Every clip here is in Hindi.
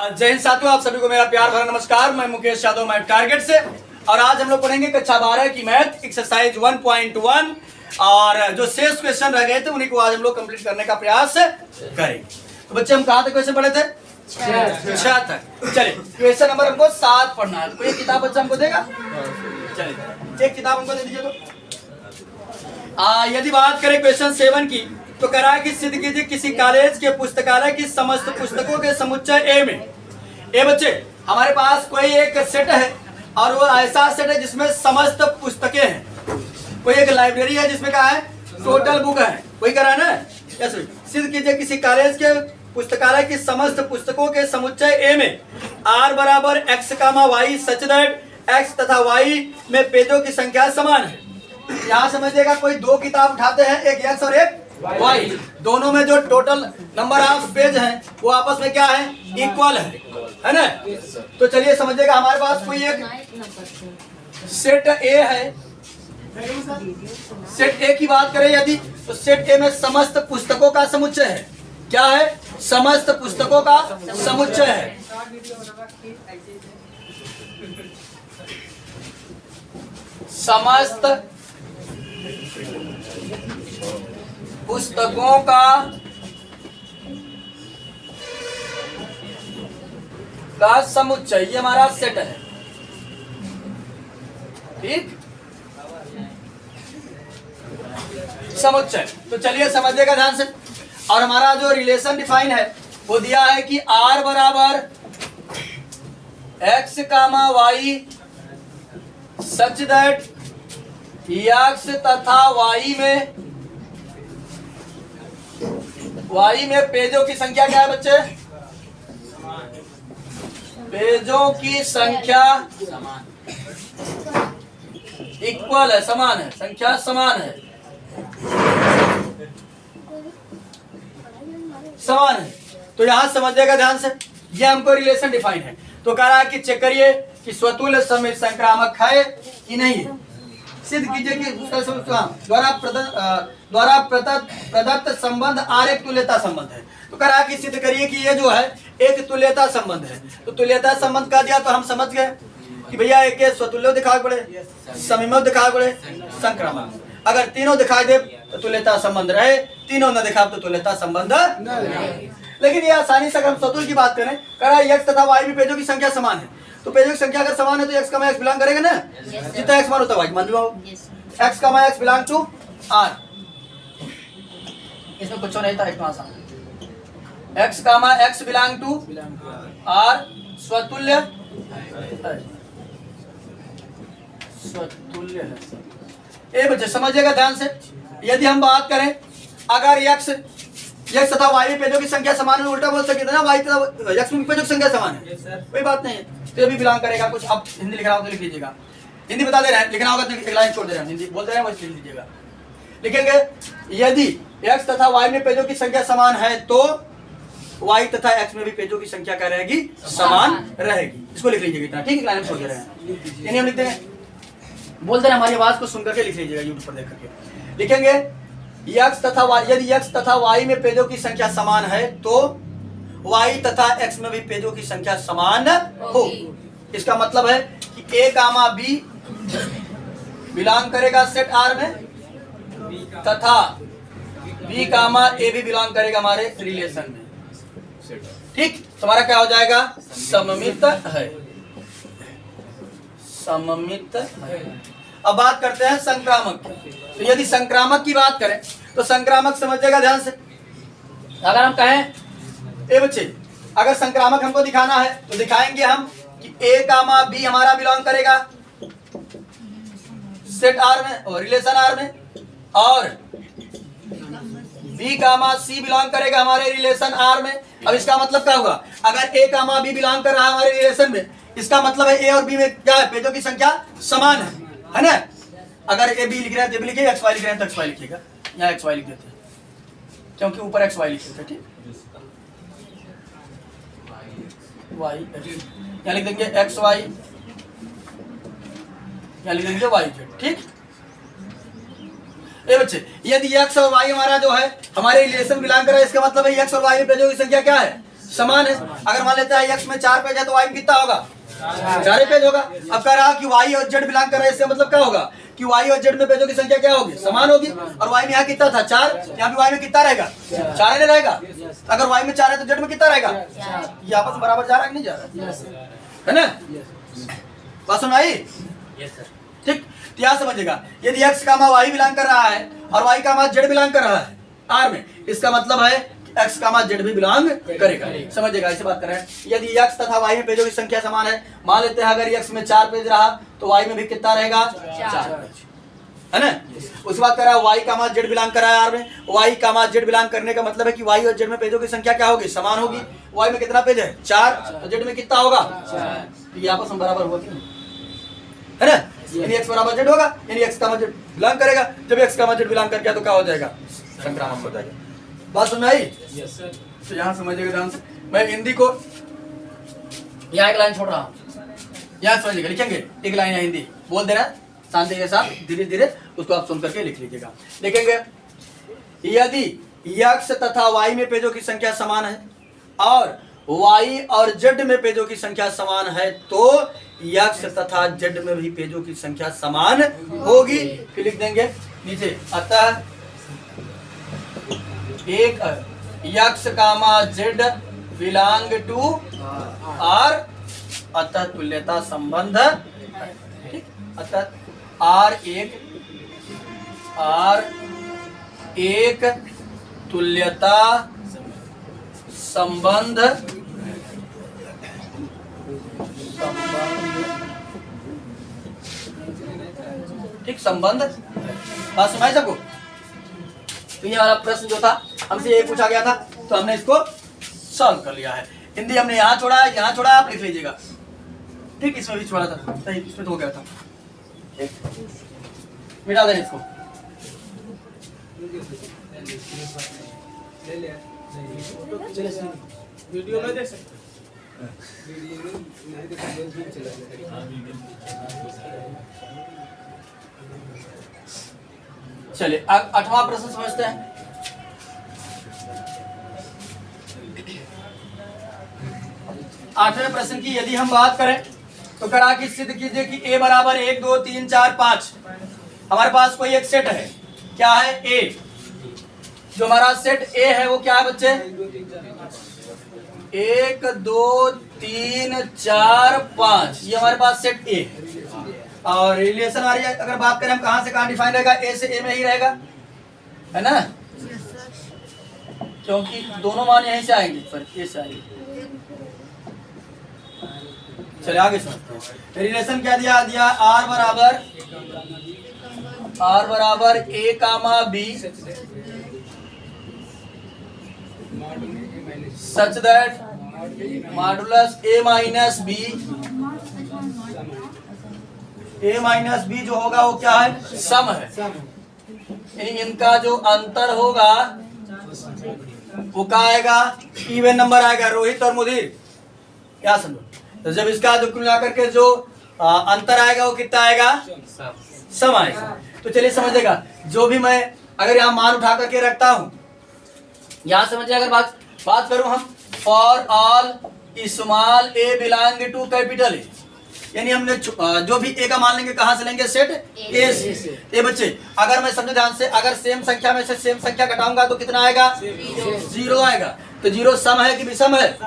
जय हिंद साथियों, आप सभी को मेरा प्यार भरा नमस्कार। मैं मुकेश यादव, मैं टारगेट से। और आज हम लोग पढ़ेंगे कक्षा 12 की मैथ एक्सरसाइज 1.1 और जो शेष क्वेश्चन रह गए थे उन्हीं को आज हम लोग कंप्लीट करने का प्रयास करेंगे। तो बच्चे हम कहाँ तक क्वेश्चन पढ़े थे? 6 तक। चलिए क्वेश्चन नंबर हमको 7 पढ़ना है। कोई किताब बच्चा हमको देगा? चलिए एक किताब हमको दे दीजिए। तो यदि बात करें क्वेश्चन 7 की तो कह रहा है कि सिद्ध कीजिए किसी कॉलेज के पुस्तकालय की समस्त पुस्तकों के समुच्चय ए में। ए बच्चे, हमारे पास कोई एक सेट है और वो ऐसा सेट है जिसमें समस्त पुस्तकें हैं। कोई एक लाइब्रेरी है जिसमें क्या है, टोटल बुक है। कोई कह रहा है ना, यस। सिद्ध कीजिए किसी कॉलेज के पुस्तकालय की समस्त पुस्तकों के समुच्चय ए में r बराबर x, y such that x तथा y में पेजों की संख्या समान है। यहाँ समझिएगा, कोई दो किताब उठाते हैं, एक x और एक y, दोनों में जो टोटल नंबर ऑफ पेज हैं वो आपस में क्या है, इक्वल है ना। तो चलिए समझिएगा, हमारे पास कोई एक सेट ए है। सेट ए की बात करें यदि, तो सेट ए में समस्त पुस्तकों का समुच्चय है। क्या है? समस्त पुस्तकों का समुच्चय है। समस्त पुस्तकों का समुच्चय, ये हमारा सेट है। ठीक, समुच्चय। तो चलिए समझिएगा ध्यान से। और हमारा जो रिलेशन डिफाइन है वो दिया है कि r बराबर x, y such that x तथा y में पेजों की संख्या क्या है बच्चे? पेजों की संख्या इक्वल है, समान है, संख्या समान है, समान है। तो यहां समझिएगा ध्यान से, ये हमको रिलेशन डिफाइन है। तो कह रहा है कि चेक करिए कि स्वतुल्य समित संक्रामक है कि नहीं है। सिद्ध कीजिए कि द्वारा प्रदत्त संबंध आर एक तुल्यता संबंध है। तो कह रहा है कि सिद्ध करिए कि ये जो है एक तुल्यता संबंध है। तो तुल्यता संबंध का दिया तो हम समझ गए कि भैया एक स्वतुल्य दिखाई पड़े, समीम दिखाई पड़े, संक्रामक। अगर तीनों दिखाई दे तो तुल्यता संबंध रहे, तीनों न दिखा तो तुल्यता संबंध नहीं। लेकिन ये आसानी से अगर हम स्वतुल्य की बात करें, कह रहा है x तथा y में पेजों की संख्या समान है। तो पेजों की संख्या अगर समान है तो x का x बिलोंग करेगा ना, जितना x मान होता है y मान लो। x का x बिलोंग टू r, इसमें कुछ नहीं था, इतना आसान। x का x बिलोंग टू r स्वतुल्य है, स्वतुल्य है। ए बच्चे समझिएगा ध्यान से। यदि हम बात करें, अगर x तथा y में पेजों की संख्या समान है, उल्टा बोल सकते ना, y तथा x में पेजों की संख्या समान है, कोई बात नहीं है, तो ये भी बिलोंग करेगा। कुछ अब हिंदी लिख रहा हो तो लिख लीजिएगा, हिंदी बता दे रहे हैं, लिखना होगा तो एक लाइन छोड़ दे रहे हैं, हिंदी बोल दे रहे हैं वैसे लिख लीजिएगा। लिखेंगे यदि x तथा y में पेजों की संख्या समान है तो y तथा x में भी पेजों की संख्या क्या रहेगी, समान रहेगी। इसको लिख लीजिएगा इतना, ठीक है, लाइन छोड़ दे रहे हैं, यानी हम लिखते हैं, बोल दे रहे हैं, हमारी आवाज को सुन करके लिख लीजिएगा यूट्यूब पर देख करके। लिखेंगे x तथा y, यदि x तथा y में पेजों की संख्या समान है तो y तथा x में भी पेजों की संख्या समान हो। इसका मतलब है कि a, b बिलोंग करेगा सेट R में तथा b, a भी बिलोंग करेगा हमारे रिलेशन में। ठीक, तुम्हारा क्या हो जाएगा, सममित है, सममित है। अब बात करते हैं संक्रामक की। तो यदि संक्रामक की बात करें तो संक्रामक समझिएगा ध्यान से। अगर हम कहें ए बच्चे, अगर संक्रामक हमको दिखाना है तो दिखाएंगे हम कि a, b हमारा बिलोंग करेगा सेट R में और रिलेशन R में, और b, c बिलोंग करेगा हमारे रिलेशन R में। अब इसका मतलब क्या होगा, अगर a, b बिलोंग कर रहा है हमारे रिलेशन में, इसका मतलब है a और b में क्या है, पेजों की संख्या समान है ना। अगर a, b लिख रहे हैं तो b लिखिएगा, x, y लिख रहे हैं तो x, y लिखिएगा। यहाँ x, y लिख देते हैं क्योंकि ऊपर x, y लिखे थे। ठीक, y यहाँ लिख देंगे x, y, यहाँ लिख देंगे y, z। ठीक, ये बच्चे यदि x और y हमारा जो है हमारे रिलेशन बिलोंग कर रहा है, इसका मतलब है x और y में पेजों की संख्या क्या है, समान है। अगर मान लेते हैं x में 4 पेज है तो y में कितना होगा? 4 पेज होगा। अब कह रहा कि y और z बिलोंग कर रहे हैं, इसका मतलब क्या होगा कि y और z में पेजों की संख्या क्या होगी? समान होगी। और y में यहाँ कितना था? 4, यहाँ भी y में कितना रहेगा? 4 ही रहेगा। अगर y में 4 है तो z में कितना रहेगा? ये आपस में बराबर जा रहा है कि नहीं जा रहा है ना? बात सुन आई? ठीक, तो यहाँ समझेगा यदि x का मान y बिलोंग कर रहा है और y का मान z बिलोंग कर रहा है R में, इसका मतलब है x का मान z भी बिलोंग करेगा। समझेगा, ऐसे बात कर रहे हैं। यदि x तथा y में पेजों की संख्या समान है, मान लेते हैं अगर x में 4 पेज रहा तो y में भी कितना रहेगा? 4 है ना। उसके बाद कह रहा है y का मान z बिलोंग कर रहा है R में, y का मान z बिलोंग करने का मतलब है कि y और z में पेजों की संख्या क्या होगी? समान होगी। y में कितना पेज है? 4, तो z में कितना होगा? ये आपस में बराबर होगी, है ना। यानी x बराबर z होगा, यानी x का मान z बिलोंग करेगा। जब x का मान z बिलोंग कर गया तो क्या हो जाएगा? संक्रामक हो जाएगा। बात सुन आई? तो यहाँ समझिएगा ध्यान से। मैं हिंदी को यहाँ एक लाइन छोड़ रहा हूँ, यहाँ समझिएगा, लिखेंगे एक लाइन हिंदी बोल दे रहा है शांति के साथ, धीरे धीरे उसको आप सुन करके लिख लीजिएगा। लिखेंगे यदि x तथा y में पेजों की संख्या समान है और y और z में पेजों की संख्या समान है तो x तथा z में भी पेजों की संख्या समान होगी। फिर लिख देंगे नीचे, अतः एक x comma z belong to R, अतः तुल्यता संबंध, ठीक, अतः R एक तुल्यता संबंध ठीक, संबंध। बात सुनाई सबको? तो ये वाला प्रश्न जो था हमसे ये पूछा गया था तो हमने इसको सॉल्व कर लिया है। हिंदी हमने यहाँ छोड़ा है, यहाँ छोड़ा, आप लिख लीजिएगा। ठीक, इसमें भी छोड़ा था, सही, इसमें तो हो गया था। मिटा दें इसको। वीडियो में देख सकते चलिए अब 8वां प्रश्न समझते हैं। आठवें प्रश्न की यदि हम बात करें तो करा कि सिद्ध कीजिए कि a बराबर 1 2 3 4 5। हमारे पास कोई एक सेट है, क्या है? a। जो हमारा सेट a है वो क्या है बच्चे? 1 2 3 4 5, ये हमारे पास सेट a है। और रिलेशन हमारी अगर बात करें हम कहां से कहां डिफाइन रहेगा? a से a में ही रहेगा, है ना, क्योंकि दोनों मान यहीं से आएंगे, पर a से आएंगे। चलिए आगे समझते हैं। रिलेशन क्या दिया? r बराबर a comma b such that modulus a minus b, a minus b जो होगा वो क्या है? सम है। यानी इनका जो अंतर होगा वो क्या आएगा? इवन नंबर आएगा। रोहित और मुदीर, क्या समझो? तो जब इसका जो कुल मिलाकर के जो अंतर आएगा वो कितना आएगा? सम आएगा। तो चलिए समझेगा, जो भी मैं अगर यहाँ मान उठा करके रखता हूँ, यहाँ समझिए अगर बात करूँ हम for all small a belong to capital A, यानी हमने जो भी a का मान लेंगे कहाँ से लेंगे? सेट a से। ये बच्चे अगर मैं समझे ध्यान से, अगर सेम संख्या में से सेम संख्या घटाऊंगा तो कितना आएगा? 0 आएगा। तो 0 सम है कि विषम है?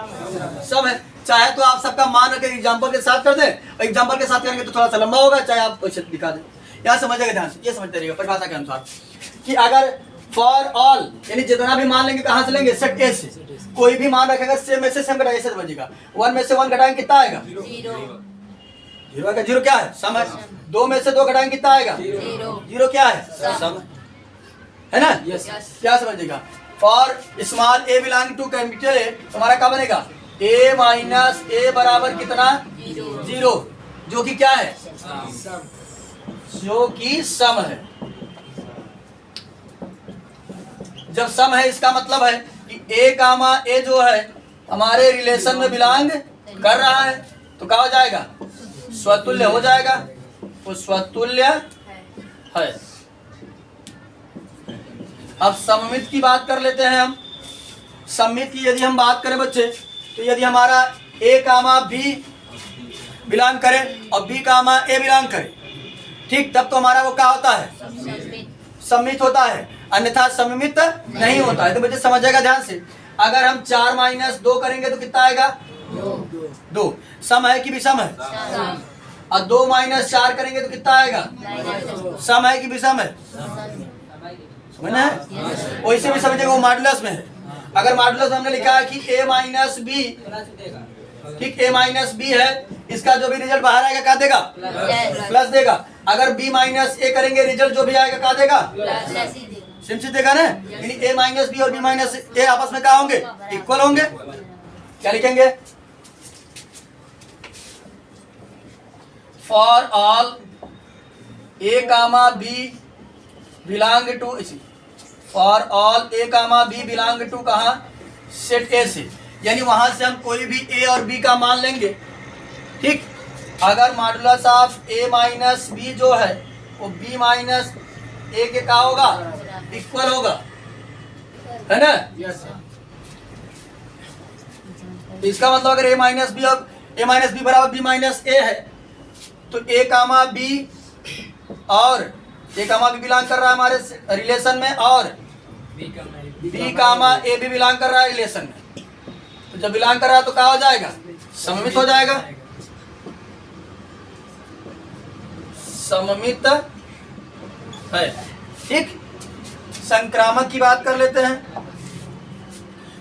सम है। चाहे तो आप सबका मान रखें एग्जाम्पल के साथ कर दें, एग्जाम्पल के साथ करेंगे तो थोड़ा सा लंबा होगा, चाहे आप दिखा दें। यहाँ समझेगा ध्यान से, ये समझते रहिएगा परिभाषा के अनुसार कि अगर फॉर ऑल यानी जितना भी मान लेंगे कहाँ से लेंगे? सेट ए से। कोई भी मान रखेगा सेम में से सेम घटाएंगे, ऐसे समझिएगा। 1 में से 1 घटाएंगे कितना आएगा? 0 आएगा। 0 क्या है? सम है। 2 में से 2 घटाएंगे कितना आएगा? 0 क्या है? सम है ना। क्या समझिएगा? For small a belong to capital A हमारा क्या बनेगा? a माइनस a बराबर कितना? 0, जो कि क्या है? जो कि सम है। जब सम है इसका मतलब है कि a कामा a जो है हमारे रिलेशन में बिलोंग कर रहा है, तो क्या हो जाएगा? स्वतुल्य हो जाएगा। वो स्वतुल्य है। अब सममित की बात कर लेते हैं हम। सममित की यदि हम बात करें बच्चे तो यदि हमारा ए कामा बी बिलोंग करे और बी कामा ए बिलोंग करे, ठीक, तब तो हमारा वो क्या होता है, सममित होता है, अन्यथा सममित नहीं होता है। तो बच्चे समझिएगा ध्यान से, अगर हम 4 - 2 करेंगे तो कितना आएगा, 2। सम है कि विषम है, और 2 - 4 करेंगे तो कितना आएगा, सम है कि विषम है, समझना है। वैसे भी समझिएगा वो मॉडुलस में है। अगर मॉडुलस में हमने लिखा है कि a - b, ठीक, a - b है, इसका जो भी रिजल्ट बाहर आएगा क्या देगा, प्लस देगा। अगर b - a करेंगे, रिजल्ट जो भी आएगा क्या देगा, सिंपल देगा ना। यानी a - b और b - a आपस में क्या होंगे, इक्वल होंगे। क्या लिखेंगे, for all a, b belong to, for all a, b belong to कहाँ, सेट ए से, यानी वहां से हम कोई भी a और b का मान लेंगे, ठीक। अगर मॉडुलस ऑफ a - b जो है वो b - a के क्या होगा, इक्वल होगा, है ना। इसका मतलब अगर a - b और a - b बराबर b - a है, तो a, b और a, b बिलोंग कर रहा है हमारे रिलेशन में, और b, a भी बिलोंग कर रहा है रिलेशन में। तो जब बिलोंग कर रहा है तो क्या हो जाएगा, सममित हो जाएगा, सममित है, ठीक। संक्रामक की बात कर लेते हैं।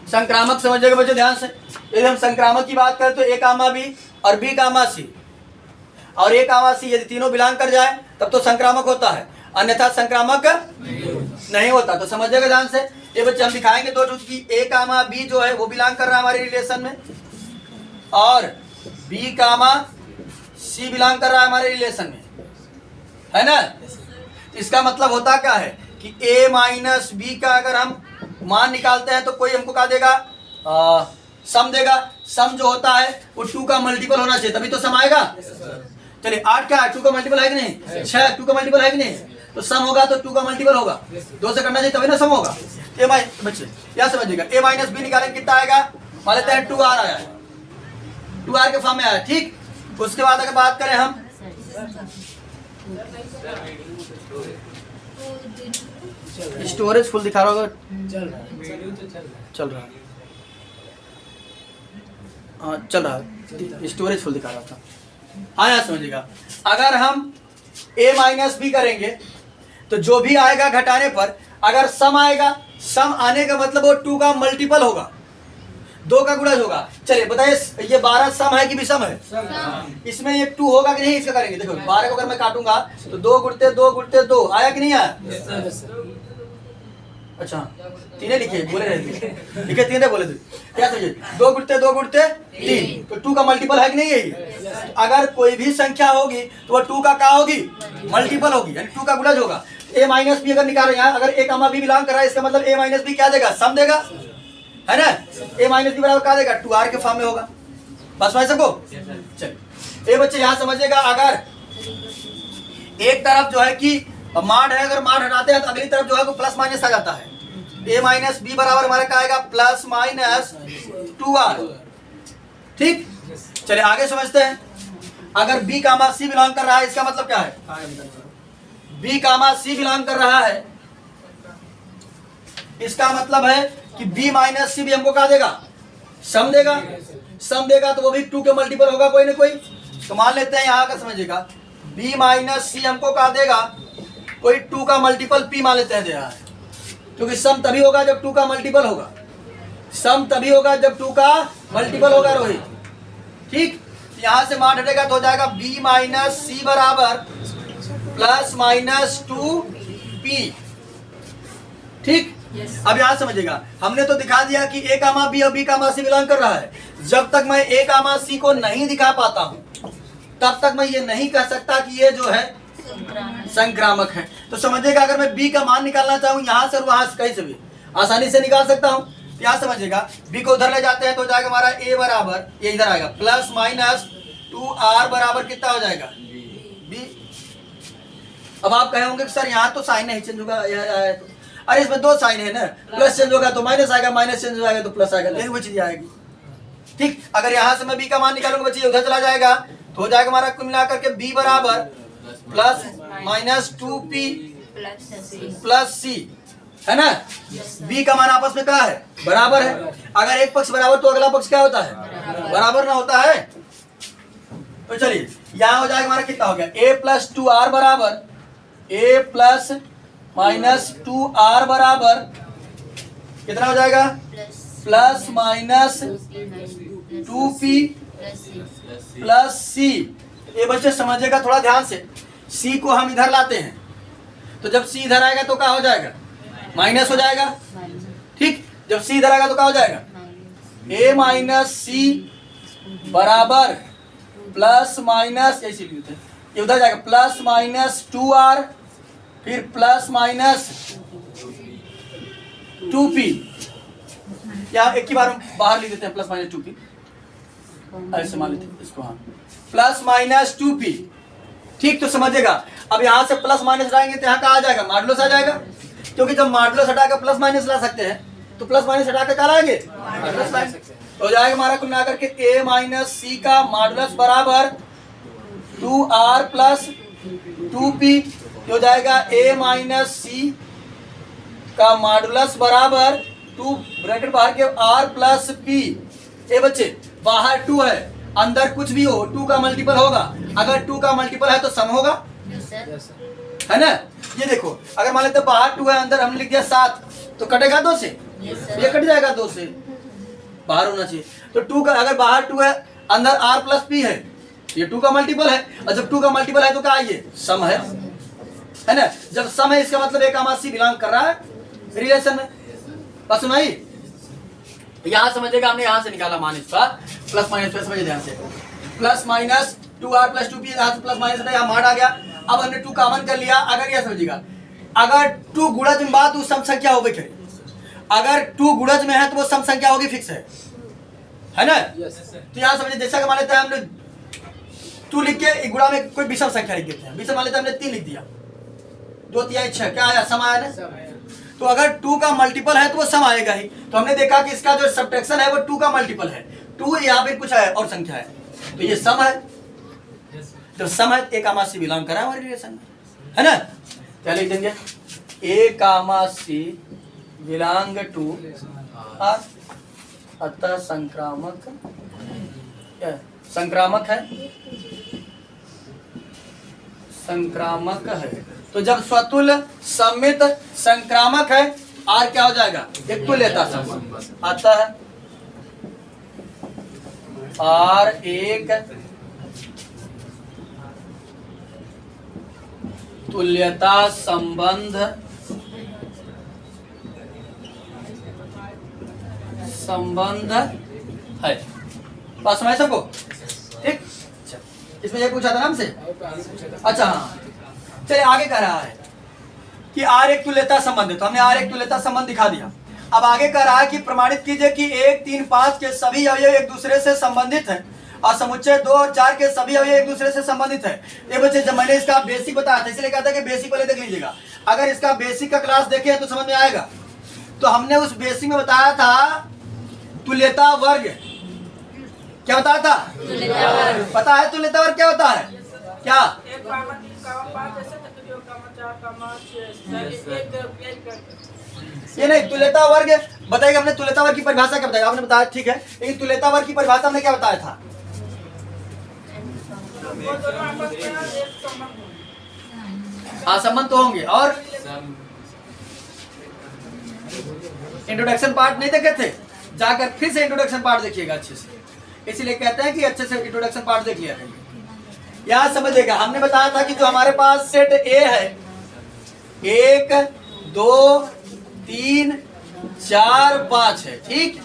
संक्रामक समझिएगा बच्चे ध्यान से, यदि हम संक्रामक की बात करें तो a, b और b, c और a, c यदि तीनों बिलोंग कर जाए तब तो संक्रामक होता है, अन्यथा संक्रामक नहीं होता। तो समझिएगा ध्यान से, ये बच्चे हम दिखाएंगे दो ट्रूथ की a, b जो है वो बिलोंग कर रहा है हमारे रिलेशन में, और b, c बिलोंग कर रहा है हमारे रिलेशन में, है ना। इसका मतलब होता क्या है कि a - b का अगर हम मान निकालते हैं तो कोई हमको क्या देगा, सम देगा। सम जो होता है वो 2 का मल्टीपल होना चाहिए, तभी तो सम आएगा। चलिए 8 क्या है, 2 का मल्टीपल है कि नहीं, 6 2 का मल्टीपल है कि नहीं, तो सम होगा तो 2 का मल्टीपल होगा, 2 से करना चाहिए तभी ना सम होगा। बच्चे क्या समझिएगा, a - b निकालेंगे कितना आएगा, मान लेते हैं 2r आया है, 2r के फॉर्म में आया, ठीक। उसके बाद अगर बात करें हम, स्टोरेज फुल दिखा रहा होगा, चल रहा है, हाँ चल रहा है, स्टोरेज फुल दिखा रहा था। हाँ यार समझिएगा, अगर हम a - b करेंगे तो जो भी आएगा घटाने पर, अगर सम आएगा, सम आने का मतलब वो 2 का मल्टीपल होगा, 2 का गुणज होगा। चलिए बताइए ये 12 सम है कि विषम है, इसमें ये 2 होगा कि नहीं, इसका करेंगे। देखो 12 को अगर मैं काटूंगा तो 2 गुणते 2 गुणते 2 आया कि नहीं आया, अच्छा तीने लिखे बोले रहे थे, लिखे तीने बोले थे, क्या समझे, 2 गुणते 2 गुणते 3, तो 2 का मल्टीपल है कि नहीं यही। अगर कोई भी संख्या होगी तो वो 2 का क्या होगी, मल्टीपल होगी, यानी 2 का गुणज होगा। a - b अगर निकाल रहे हैं, अगर a, b बिलोंग कर रहा है, इसका मतलब a - b क्या देगा, सम देगा, है ना। a - b बराबर क्या देगा, 2r के फॉर्म में होगा। बस भाई सबको, चलिए ये बच्चे यहाँ समझिएगा, अगर एक तरफ जो है कि माड है, अगर माड हटाते हैं तो अगली तरफ जो है वो प्लस माइनस आ जाता है। a - b बराबर हमारा क्या आएगा, +-2r, ठीक। चलिए आगे समझते हैं, अगर b, c बिलोंग कर रहा है, इसका मतलब क्या है, b, c बिलोंग कर रहा है, इसका मतलब है कि b - c भी हमको क्या देगा, सम देगा। सम देगा तो वो भी 2 के मल्टीपल होगा कोई ना कोई। तो मान लेते हैं यहाँ का समझिएगा, b - c हमको क्या देगा, कोई 2 का मल्टीपल p मान लेते हैं दे रहा है, क्योंकि सम तभी होगा जब 2 का मल्टीपल होगा, सम तभी होगा जब 2 का मल्टीपल होगा रोहित, ठीक। यहाँ से मान हटेगा तो हो जाएगा b - c बराबर +-2p, ठीक। अब यहाँ समझिएगा, हमने तो दिखा दिया कि a, b और b, c बिलोंग कर रहा है। जब तक मैं a, c को नहीं दिखा पाता हूँ तब तक मैं ये नहीं कह सकता कि ये जो है संक्रामक है। तो समझिएगा, अगर मैं b का मान निकालना चाहूँ यहाँ से और वहां से, कहीं से भी आसानी से निकाल सकता हूँ। यहाँ समझिएगा, b को उधर ले जाते हैं तो हो जाएगा हमारा a बराबर, ये इधर आएगा, +-2r बराबर कितना हो जाएगा, b। अब आप कहे होंगे कि सर यहाँ तो साइन नहीं चेंज होगा, तो अरे इसमें 2 साइन है ना, प्लस चेंज होगा तो माइनस आएगा, माइनस चेंज हो जाएगा तो प्लस आएगा, लेकिन वो चीज आएगी। ठीक, अगर यहाँ से मैं b का मान निकालूंगा बच्चे उधर चला जाएगा तो हो जाएगा हमारा कुल मिलाकर के b बराबर plus minus 2p plus c, है ना। b का मान आपस में क्या है, बराबर है। अगर एक पक्ष बराबर तो अगला पक्ष क्या होता है, बराबर ना होता है। तो चलिए यहाँ हो जाएगा हमारा कितना हो गया, a प्लस 2r बराबर a प्लस माइनस 2r बराबर कितना हो जाएगा, plus minus 2p plus c। ये बच्चे समझिएगा थोड़ा ध्यान से, c को हम इधर लाते हैं तो जब c इधर आएगा तो क्या हो जाएगा, माइनस हो जाएगा। ठीक, जब c इधर आएगा तो क्या हो जाएगा, a माइनस c बराबर प्लस माइनस, ऐसे लिखते हैं, ये उधर जाएगा प्लस माइनस 2r फिर प्लस माइनस 2p। या एक ही बार हम बाहर लिख देते हैं प्लस माइनस 2p, ऐसे मान लेते हैं इसको, हाँ प्लस माइनस 2p। ठीक, तो समझिएगा अब यहाँ से प्लस माइनस हटाएंगे तो यहाँ का आ जाएगा, मॉडुलस आ जाएगा, क्योंकि जब मॉडुलस हटाकर प्लस माइनस ला सकते हैं तो प्लस माइनस हटाकर क्या लाएंगे, प्लस माइनस। तो हो जाएगा हमारा कुल मिलाकर के a माइनस c का मॉडुलस बराबर 2r प्लस 2p। हो जाएगा a माइनस c का मॉडुलस बराबर 2 ब्रैकेट बाहर के r प्लस p। ए बच्चे बाहर 2 है, अंदर कुछ भी हो 2 का मल्टीपल होगा, अगर 2 का मल्टीपल है तो सम होगा, है ना। ये देखो अगर मान लेते बाहर 2 है अंदर हमने लिख दिया 7 तो कटेगा 2 से, ये कट जाएगा 2 से, बाहर होना चाहिए। तो 2 का अगर बाहर 2 है अंदर r प्लस p है, ये 2 का मल्टीपल है, और जब 2 का मल्टीपल है तो क्या ये सम है ना। जब सम है इसका मतलब एक c बिलोंग कर रहा है रिलेशन में। बस सुनाई, यहाँ समझेगा हमने यहाँ से निकाला मान इसका प्लस माइनस, समझिए ध्यान से, plus minus 2r plus 2p, यहाँ से प्लस माइनस यहाँ मार्ट आ गया। अब हमने 2 कॉमन कर लिया। अगर यह समझिएगा अगर 2 गुणज में बात तो सम संख्या होगी, अगर 2 गुणज में है तो वो सम संख्या होगी, फिक्स है ना। तो यहाँ समझिए जैसा कि मान लेते हैं हमने 2 लिख के गुणा में कोई विषम संख्या लिख देते हैं, विषम मान लेते हैं हमने 3 लिख दिया, 2 3 6 क्या आया, सम आया ना। तो अगर 2 का मल्टीपल है तो वो सम आएगा ही। तो हमने देखा कि इसका जो सब्ट्रैक्शन है वो 2 का मल्टीपल है, 2 यहाँ पे कुछ है और संख्या है, तो ये सम है। जब सम है ए कामा सी बिलोंग करा हमारे रिलेशन में, है ना। क्या लिख देंगे, ए कामा सी बिलोंग टू आर, अतः संक्रामक, संक्रामक है, संक्रामक है। तो जब स्वतुल्य सममित संक्रामक है, आर क्या हो जाएगा, एक तुल्यता संबंध। अतः आर एक तुल्यता संबंध है। बात समझ सबको, ठीक। इसमें ये पूछा था ना हमसे, अच्छा हाँ। चलिए आगे कह रहा है कि आर एक तुल्यता संबंध है, तो हमने आर एक तुल्यता संबंध दिखा दिया। अब आगे कह रहा है कि प्रमाणित कीजिए कि 1 3 5 के सभी अवयव एक दूसरे से संबंधित हैं और समुच्चय 2 और 4 के सभी अवयव एक दूसरे से संबंधित है। ये बच्चे जब मैंने इसका बेसिक बताया था, इसलिए कहता है कि बेसिक पहले देख लीजिएगा। अगर इसका बेसिक का क्लास देखे तो समझ में आएगा। तो हमने उस बेसिक में बताया था तुल्यता वर्ग, क्या बताया था, पता है तुल्यता वर्ग क्या होता है, क्या, ये नहीं तुल्यता वर्ग बताएगा। हमने तुल्यता वर्ग की परिभाषा क्या बताया, आपने बताया ठीक है, लेकिन तुल्यता वर्ग की परिभाषा हमने क्या बताया था, हाँ संबंध तो होंगे। और इंट्रोडक्शन पार्ट नहीं देखे थे, जाकर फिर से इंट्रोडक्शन पार्ट देखिएगा अच्छे से, इसीलिए कहते हैं कि अच्छे से इंट्रोडक्शन पार्ट देख लिया करिए। यहाँ समझिएगा हमने बताया था कि जो हमारे पास सेट ए है 1 2 3 4 5 है, ठीक।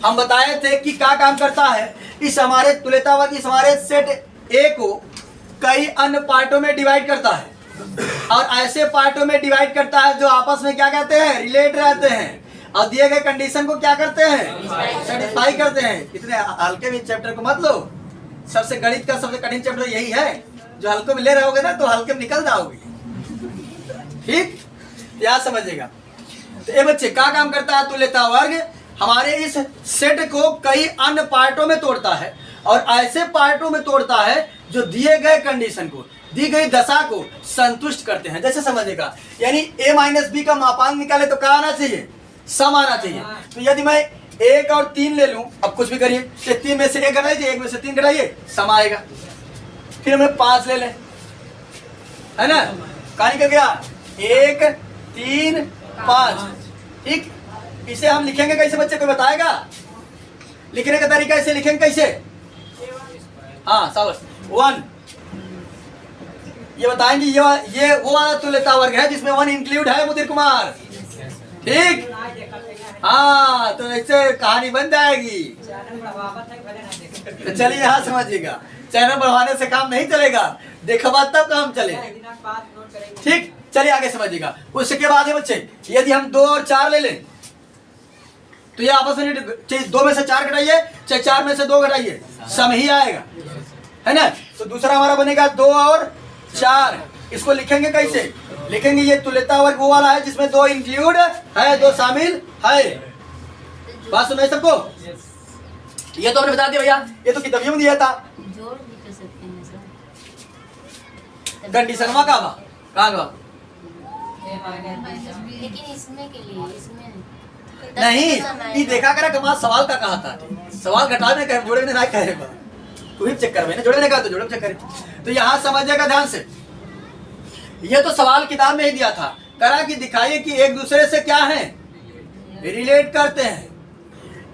हम बताए थे कि क्या काम करता है, इस हमारे तुल्यता वर्ग इस हमारे सेट ए को कई अन्य पार्टों में डिवाइड करता है और ऐसे पार्टों में डिवाइड करता है जो आपस में क्या कहते हैं, रिलेट रहते हैं और दिए गए कंडीशन को क्या करते हैं, सेटिस्फाई करते हैं। इतने हल्के में चैप्टर को मत लो, सबसे गणित का सबसे कठिन चैप्टर यही है, जो हल्के में ले रहोगे ना तो हल्के में निकल जाओगे, ठीक। याद समझिएगा। तो ये बच्चे क्या काम करता है तुल्यता वर्ग, हमारे इस सेट को कई अन्य पार्टों में तोड़ता है और ऐसे पार्टों में तोड़ता है जो दिए गए कंडीशन को, दी गई दशा को संतुष्ट करते हैं। जैसे समझिएगा, यानी a माइनस बी का मापांक निकाले तो क्या आना चाहिए, सम आना चाहिए। तो यदि मैं 1 और 3 ले लूं, अब कुछ भी करिए, 3 में से 1 घटाइए, 1 में से 3 घटाइए, सम आएगा। फिर हमें 5 ले लें, है ना, कहानी कर गया 1 3 5, ठीक। इसे हम लिखेंगे कैसे, बच्चे को बताएगा लिखने का तरीका, इसे लिखेंगे कैसे? हाँ शाबाश, 1 ये बताएंगे, ये वो वाला तुल्यता वर्ग है जिसमें 1 इंक्लूड है मुदीर कुमार, ठीक। हाँ तो ऐसे कहानी बन जाएगी। तो चलिए यहाँ समझिएगा, चैनल बढ़वाने से काम नहीं चलेगा, देखा तब काम चले, ठीक। चलिए आगे समझिएगा। उसके बाद है बच्चे, यदि हम 2 और 4 ले लें तो ये आपस में, चाहे 2 में से 4 घटाइए, चाहे 4 में से 2 घटाइए, सम ही आएगा, है ना। तो दूसरा हमारा बनेगा 2 और 4। इसको लिखेंगे कैसे, लिखेंगे ये तुल्यता वर्ग वो वाला है जिसमें 2 इंक्लूड है, 2 शामिल है। बात सुन सबको, ये तो हमने बता दिया भैया, ये तो किताबियों में दिया था। जोड़ भी कर सकते हैं सर, कंडीशन का कहाँ लेकिन इसमें के लिए इसमें नहीं, ये देखा करा कमा सवाल का कहा था, सवाल घटाने का जोड़े में ना कहे, तू ही चेक कर, मैंने जोड़े में कहा तो जोड़े में चेक करे। तो यहाँ समझिएगा ध्यान से, ये तो सवाल किताब में ही दिया था, करा कि दिखाइए कि एक दूसरे से क्या है, रिलेट करते हैं,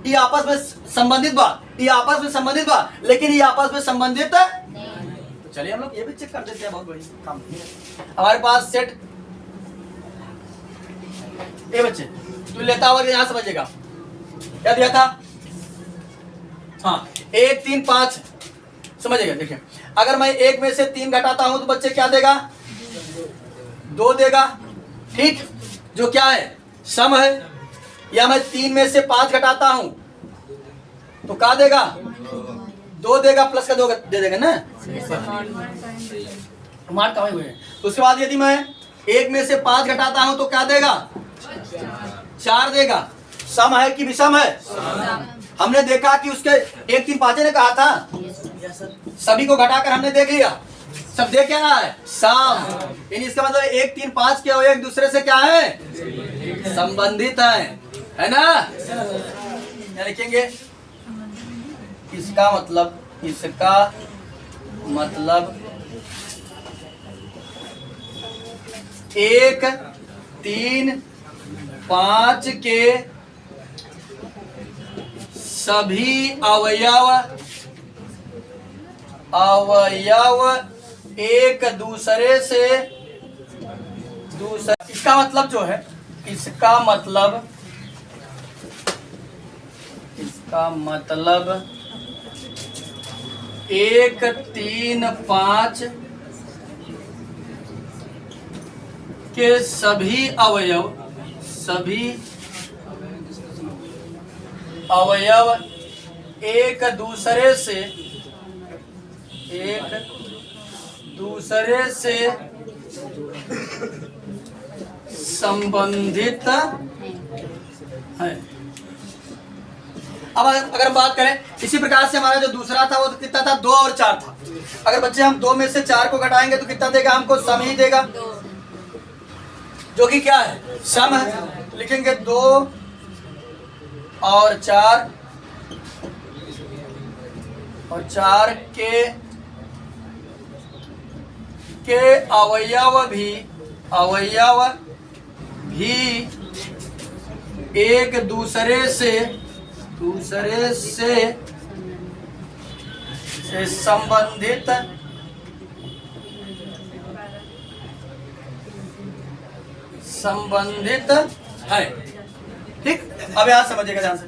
ये आपस में संबंधित बा, ये आपस में संबंधित बा, लेकिन ये आपस में संबंधित नहीं। तो चलिए हम लोग ये भी चेक कर देते हैं, बहुत बड़ी काम। हमारे पास सेट ये बच्चे तुल्यता वर्ग यहाँ समझिएगा क्या दिया था, हाँ 1 3 5 समझिएगा। देखिए अगर मैं 1 में से 3 घटाता हूं तो बच्चे क्या देगा, 2 देगा, ठीक, जो क्या है सम है। या मैं 3 में से 5 घटाता हूं तो क्या देगा, 2 देगा, प्लस का 2 दे देगा ना, मार्क कहाँ हुए। उसके बाद यदि मैं 1 में से 5 घटाता हूं तो क्या देगा, 4 देगा। सम है कि विषम है, हमने देखा कि उसके 1 3 5 ने कहा था, सभी को घटाकर हमने देख लिया, सब देख क्या रहा है, सम। यानी इसका मतलब 1 3 5 के एक दूसरे से क्या है, संबंधित है ना। क्या लिखेंगे, इसका मतलब 1 3 5 के सभी अवयव एक दूसरे से इसका मतलब जो है, इसका मतलब 1 3 5 के सभी अवयव एक दूसरे से संबंधित है। अब अगर हम बात करें इसी प्रकार से, हमारा जो दूसरा था वो तो कितना था, 2 और 4 था। अगर बच्चे हम 2 में से 4 को घटाएंगे तो कितना देगा हमको, सम ही देगा, जो कि क्या है, सम है। लिखेंगे 2 और 4 के अवयव भी एक दूसरे से संबंधित है, ठीक। अब यहाँ समझिएगा ध्यान से।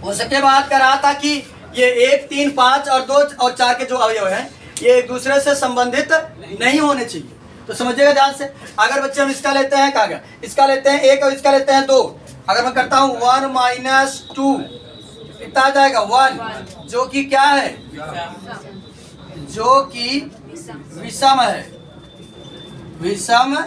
उसके बाद कर रहा था कि ये 1 3 5 और 2 और 4 के जो अवयव हैं ये एक दूसरे से संबंधित नहीं होने चाहिए। तो समझिएगा ध्यान से, अगर बच्चे हम इसका लेते हैं, कहा गया इसका लेते हैं 1 और इसका लेते हैं 2, अगर मैं करता हूं 1 - 2 कितना आ जाएगा, 1, जो कि क्या है, जो कि विषम है, विषम